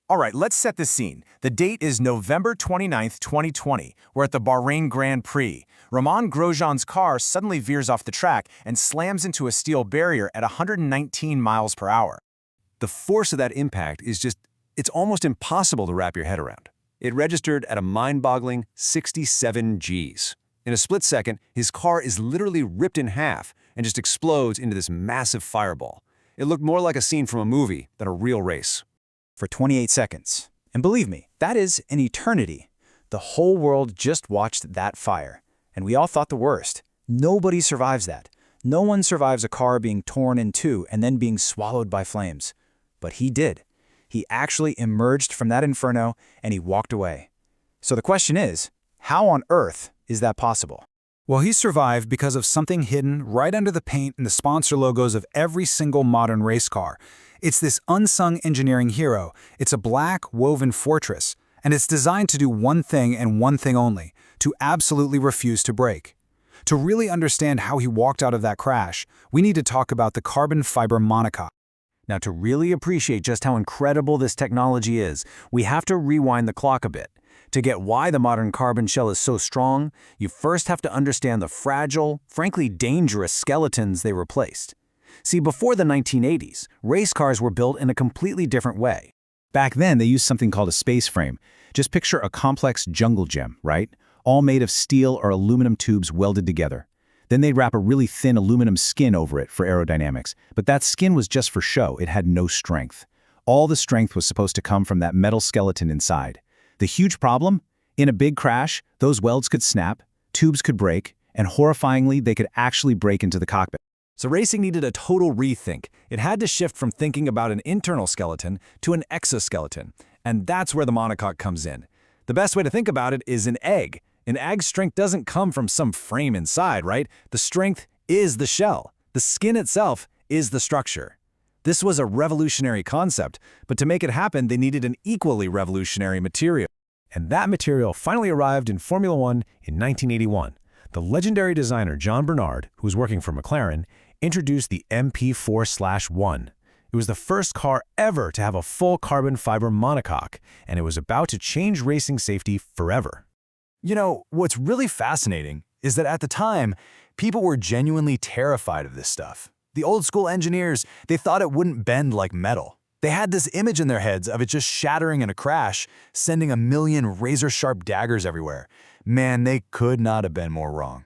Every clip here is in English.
All right, let's set the scene. The date is November 29th, 2020. We're at the Bahrain Grand Prix. Romain Grosjean's car suddenly veers off the track and slams into a steel barrier at 119 miles per hour. The force of that impact is it's almost impossible to wrap your head around. It registered at a mind-boggling 67 Gs. In a split second, his car is literally ripped in half and just explodes into this massive fireball. It looked more like a scene from a movie than a real race. For 28 seconds. And believe me, that is an eternity. The whole world just watched that fire. And we all thought the worst. Nobody survives that. No one survives a car being torn in two and then being swallowed by flames. But he did. He actually emerged from that inferno and he walked away. So the question is, how on earth is that possible? Well, he survived because of something hidden right under the paint and the sponsor logos of every single modern race car. It's this unsung engineering hero. It's a black, woven fortress, and it's designed to do one thing and one thing only, to absolutely refuse to break. To really understand how he walked out of that crash, we need to talk about the carbon fiber monocoque. Now, to really appreciate just how incredible this technology is, we have to rewind the clock a bit. To get why the modern carbon shell is so strong, you first have to understand the fragile, frankly dangerous skeletons they replaced. See, before the 1980s, race cars were built in a completely different way. Back then, they used something called a space frame. Just picture a complex jungle gym, right? All made of steel or aluminum tubes welded together. Then they'd wrap a really thin aluminum skin over it for aerodynamics. But that skin was just for show. It had no strength. All the strength was supposed to come from that metal skeleton inside. The huge problem? In a big crash, those welds could snap, tubes could break, and horrifyingly, they could actually break into the cockpit. So racing needed a total rethink. It had to shift from thinking about an internal skeleton to an exoskeleton. And that's where the monocoque comes in. The best way to think about it is an egg. An egg's strength doesn't come from some frame inside, right? The strength is the shell. The skin itself is the structure. This was a revolutionary concept, but to make it happen, they needed an equally revolutionary material. And that material finally arrived in Formula One in 1981. The legendary designer John Bernard, who was working for McLaren, introduced the MP4/1. It was the first car ever to have a full carbon fiber monocoque, and it was about to change racing safety forever. You know, what's really fascinating is that at the time, people were genuinely terrified of this stuff. The old school engineers, they thought it wouldn't bend like metal. They had this image in their heads of it just shattering in a crash, sending a million razor-sharp daggers everywhere. Man, they could not have been more wrong.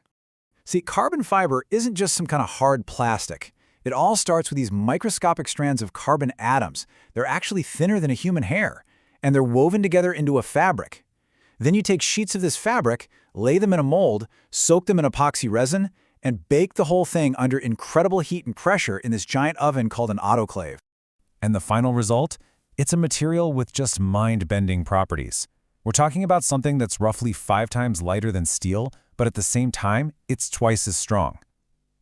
See, carbon fiber isn't just some kind of hard plastic. It all starts with these microscopic strands of carbon atoms. They're actually thinner than a human hair, and they're woven together into a fabric. Then you take sheets of this fabric, lay them in a mold, soak them in epoxy resin, and bake the whole thing under incredible heat and pressure in this giant oven called an autoclave. And the final result? It's a material with just mind-bending properties. We're talking about something that's roughly 5 times lighter than steel, but at the same time, it's twice as strong.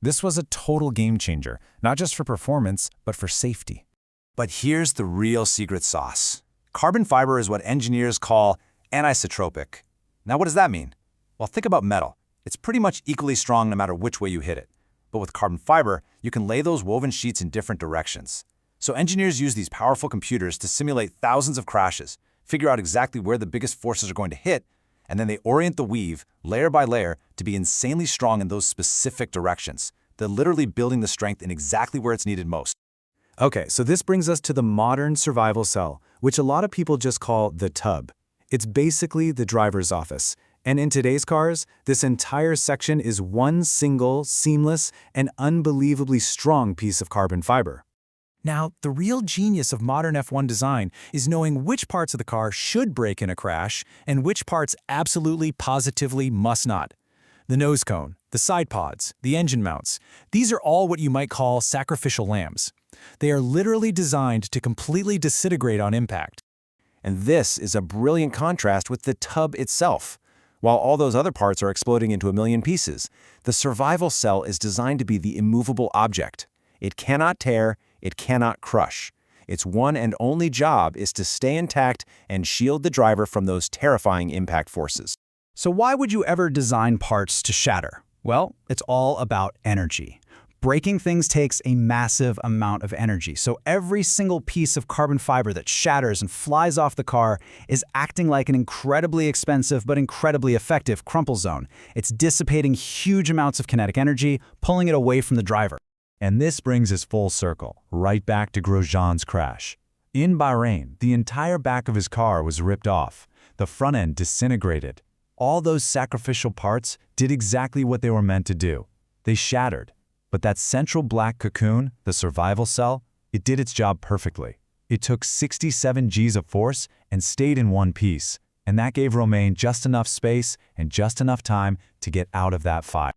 This was a total game changer, not just for performance, but for safety. But here's the real secret sauce. Carbon fiber is what engineers call anisotropic. Now, what does that mean? Well, think about metal. It's pretty much equally strong no matter which way you hit it. But with carbon fiber, you can lay those woven sheets in different directions. So engineers use these powerful computers to simulate thousands of crashes, figure out exactly where the biggest forces are going to hit, and then they orient the weave, layer by layer, to be insanely strong in those specific directions. They're literally building the strength in exactly where it's needed most. Okay, so this brings us to the modern survival cell, which a lot of people just call the tub. It's basically the driver's office. And in today's cars, this entire section is one single, seamless, and unbelievably strong piece of carbon fiber. Now, the real genius of modern F1 design is knowing which parts of the car should break in a crash and which parts absolutely, positively must not. The nose cone, the side pods, the engine mounts, these are all what you might call sacrificial lambs. They are literally designed to completely disintegrate on impact. And this is a brilliant contrast with the tub itself. While all those other parts are exploding into a million pieces, the survival cell is designed to be the immovable object. It cannot tear, it cannot crush. Its one and only job is to stay intact and shield the driver from those terrifying impact forces. So why would you ever design parts to shatter? Well, it's all about energy. Breaking things takes a massive amount of energy, so every single piece of carbon fiber that shatters and flies off the car is acting like an incredibly expensive but incredibly effective crumple zone. It's dissipating huge amounts of kinetic energy, pulling it away from the driver. And this brings us full circle, right back to Grosjean's crash. In Bahrain, the entire back of his car was ripped off, the front end disintegrated. All those sacrificial parts did exactly what they were meant to do. They shattered. But that central black cocoon, the survival cell, it did its job perfectly. It took 67 Gs of force and stayed in one piece, and that gave Romain just enough space and just enough time to get out of that fire.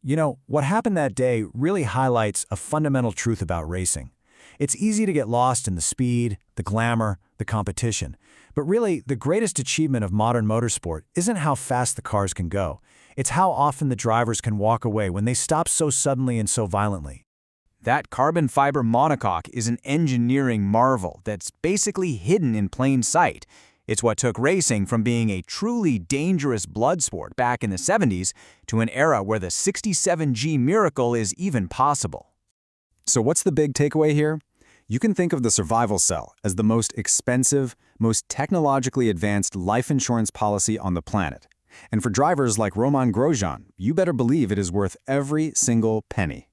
You know, what happened that day really highlights a fundamental truth about racing. It's easy to get lost in the speed, the glamour, the competition. But really, the greatest achievement of modern motorsport isn't how fast the cars can go. It's how often the drivers can walk away when they stop so suddenly and so violently. That carbon fiber monocoque is an engineering marvel that's basically hidden in plain sight. It's what took racing from being a truly dangerous blood sport back in the 70s to an era where the 67G miracle is even possible. So what's the big takeaway here? You can think of the survival cell as the most expensive, most technologically advanced life insurance policy on the planet. And for drivers like Romain Grosjean, you better believe it is worth every single penny.